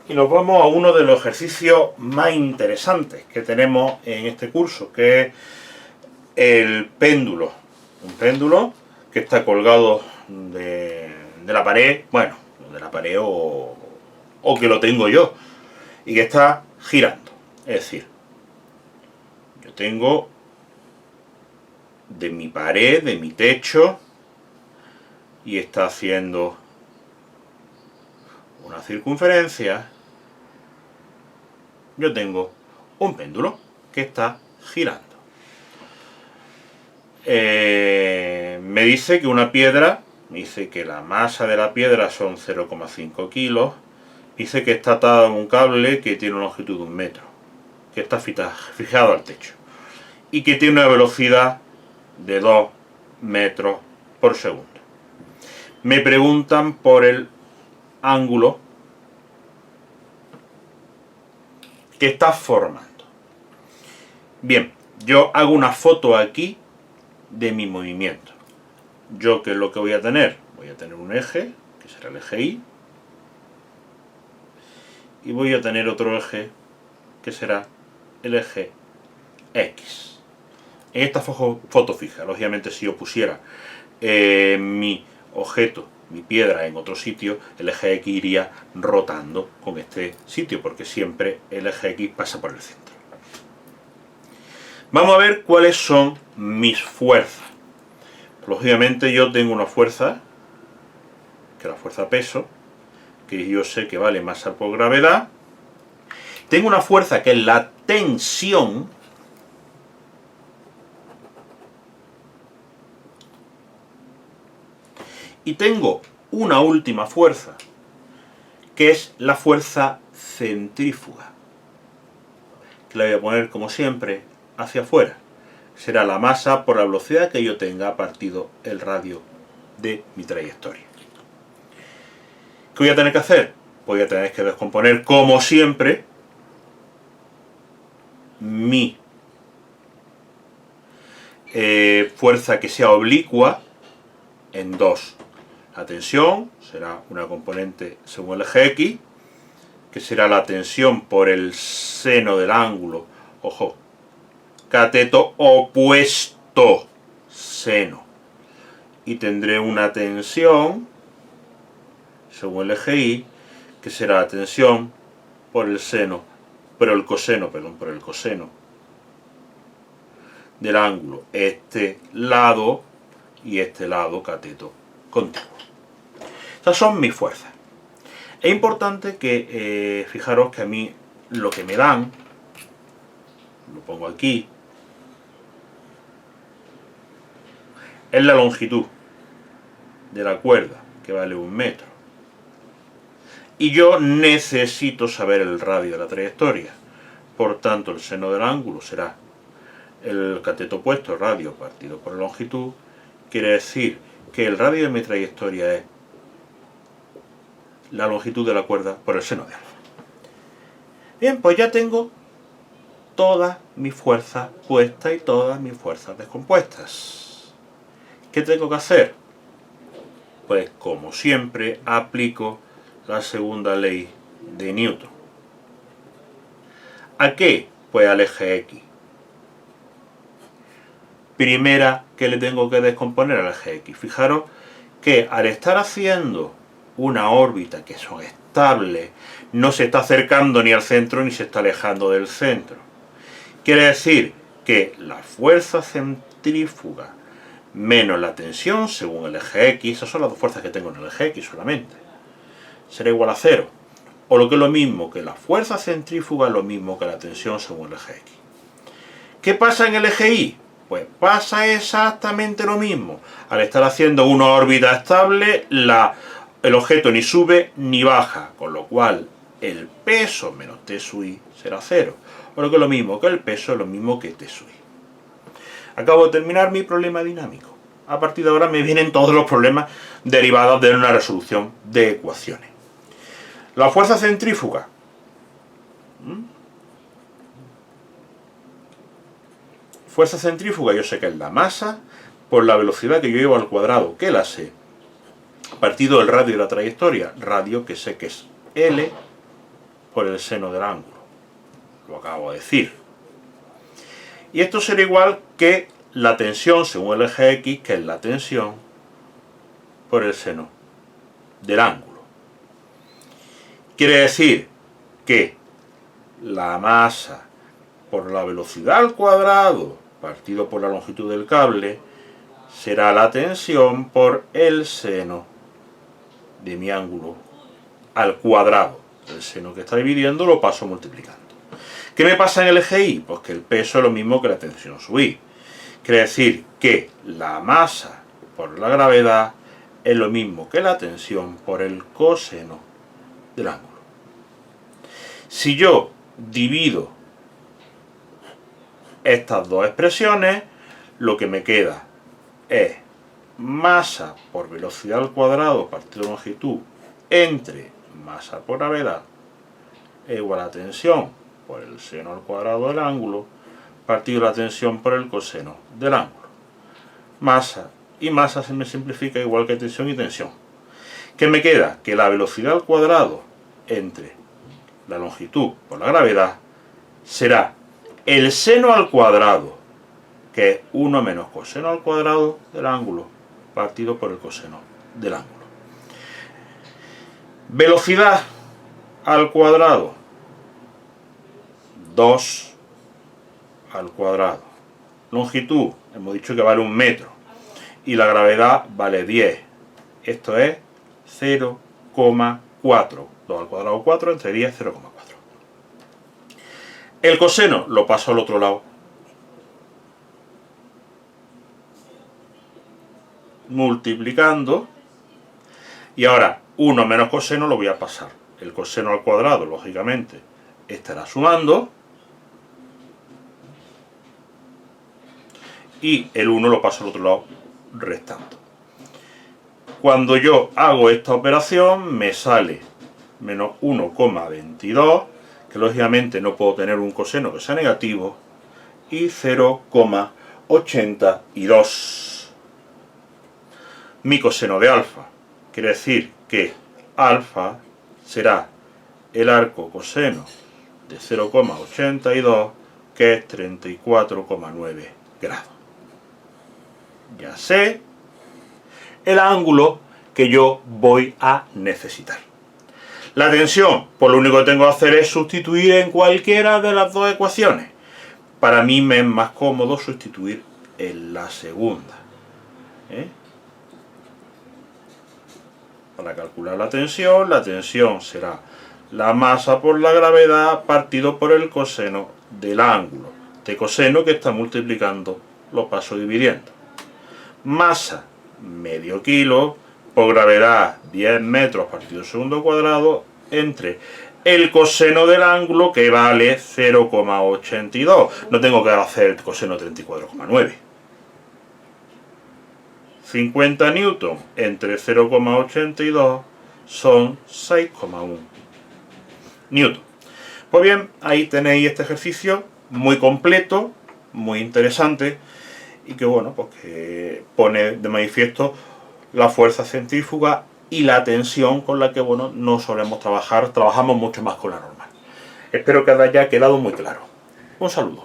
Y nos vamos a uno de los ejercicios más interesantes que tenemos en este curso, que es el péndulo. Un péndulo que está colgado de la pared, bueno, de la pared o que lo tengo yo, y que está girando. Es decir, yo tengo de mi pared, de mi techo, y está haciendo una circunferencia. Yo tengo un péndulo que está girando. Me dice que una piedra, me dice que la masa de la piedra son 0,5 kilos, dice que está atada a un cable que tiene una longitud de 1 metro, que está fijado al techo, y que tiene una velocidad de 2 metros por segundo. Me preguntan por el ángulo que está formando. Bien, yo hago una foto aquí de mi movimiento. Yo, ¿qué es lo que voy a tener? Voy a tener un eje, que será el eje Y, y voy a tener otro eje, que será el eje X. En esta foto fija, lógicamente si yo pusiera mi objeto, mi piedra en otro sitio, el eje X iría rotando con este sitio, porque siempre el eje X pasa por el centro. Vamos a ver cuáles son mis fuerzas. Lógicamente yo tengo una fuerza, que es la fuerza peso, que yo sé que vale masa por gravedad. Tengo una fuerza que es la tensión, y tengo una última fuerza, que es la fuerza centrífuga, que la voy a poner como siempre hacia afuera. Será la masa por la velocidad que yo tenga partido el radio de mi trayectoria. ¿Qué voy a tener que hacer? Voy a tener que descomponer, como siempre, mi fuerza que sea oblicua en dos. La tensión será una componente según el eje X, que será la tensión por el seno del ángulo, ojo, cateto opuesto seno, y tendré una tensión según el eje Y, que será la tensión por el seno, por el coseno del ángulo, este lado y este lado cateto contiguo. Estas son mis fuerzas. Es importante que fijaros que a mí lo que me dan, lo pongo aquí, es la longitud de la cuerda, que vale 1 metro. Y yo necesito saber el radio de la trayectoria. Por tanto, el seno del ángulo será el cateto opuesto, radio partido por la longitud. Quiere decir que el radio de mi trayectoria es la longitud de la cuerda por el seno de alfa. Bien, pues ya tengo todas mis fuerzas puestas y todas mis fuerzas descompuestas. ¿Qué tengo que hacer? Pues como siempre aplico la segunda ley de Newton. ¿A qué? Pues al eje X. Primera que le tengo que descomponer al eje X. Fijaros que al estar haciendo una órbita que son estables, no se está acercando ni al centro ni se está alejando del centro. Quiere decir que la fuerza centrífuga menos la tensión según el eje X, esas son las dos fuerzas que tengo en el eje X solamente, será igual a 0. O lo que es lo mismo, que la fuerza centrífuga es lo mismo que la tensión según el eje X. ¿Qué pasa en el eje Y? Pues pasa exactamente lo mismo. Al estar haciendo una órbita estable, el objeto ni sube ni baja, con lo cual el peso menos T sub I será 0. O lo que es lo mismo, que el peso es lo mismo que T sub I. Acabo de terminar mi problema dinámico. A partir de ahora me vienen todos los problemas derivados de una resolución de ecuaciones. La fuerza centrífuga. Fuerza centrífuga yo sé que es la masa por la velocidad que yo llevo al cuadrado, que la sé. Partido del radio de la trayectoria, radio que sé que es L por el seno del ángulo. Lo acabo de decir. Y esto será igual que la tensión según el eje X, que es la tensión por el seno del ángulo. Quiere decir que la masa por la velocidad al cuadrado partido por la longitud del cable será la tensión por el seno de mi ángulo al cuadrado. El seno que está dividiendo lo paso multiplicando. ¿Qué me pasa en el eje Y? Pues que el peso es lo mismo que la tensión sub I. Quiere decir que la masa por la gravedad es lo mismo que la tensión por el coseno del ángulo. Si yo divido estas dos expresiones, lo que me queda es masa por velocidad al cuadrado partido longitud entre masa por gravedad es igual a tensión por el seno al cuadrado del ángulo partido la tensión por el coseno del ángulo. Masa y masa se me simplifica igual que tensión y tensión. ¿Qué me queda? Que la velocidad al cuadrado entre la longitud por la gravedad será el seno al cuadrado, que es 1 menos coseno al cuadrado del ángulo partido por el coseno del ángulo. Velocidad al cuadrado, 2 al cuadrado. Longitud, hemos dicho que vale 1 metro. Y la gravedad vale 10. Esto es 0,4. 2 al cuadrado 4, entre 10, 0,4. El coseno lo paso al otro lado. Multiplicando. Y ahora, 1 menos coseno lo voy a pasar. El coseno al cuadrado, lógicamente, estará sumando. Y el 1 lo paso al otro lado, restando. Cuando yo hago esta operación, me sale menos 1,22, que lógicamente no puedo tener un coseno que sea negativo, y 0,82. Mi coseno de alfa. Quiere decir que alfa será el arco coseno de 0,82, que es 34,9 grados. Ya sé el ángulo que yo voy a necesitar. La tensión, pues lo único que tengo que hacer es sustituir en cualquiera de las dos ecuaciones. Para mí me es más cómodo sustituir en la segunda. Para calcular la tensión será la masa por la gravedad partido por el coseno del ángulo. Este coseno que está multiplicando lo paso dividiendo. Masa, medio kilo, por gravedad 10 metros partido segundo cuadrado, entre el coseno del ángulo, que vale 0,82. No tengo que hacer el coseno 34,9. 50 newton entre 0,82 son 6,1 newton. Pues bien, ahí tenéis este ejercicio muy completo, muy interesante, y que bueno, pues que pone de manifiesto la fuerza centrífuga y la tensión con la que bueno, no solemos trabajar, trabajamos mucho más con la normal. Espero que haya quedado muy claro. Un saludo.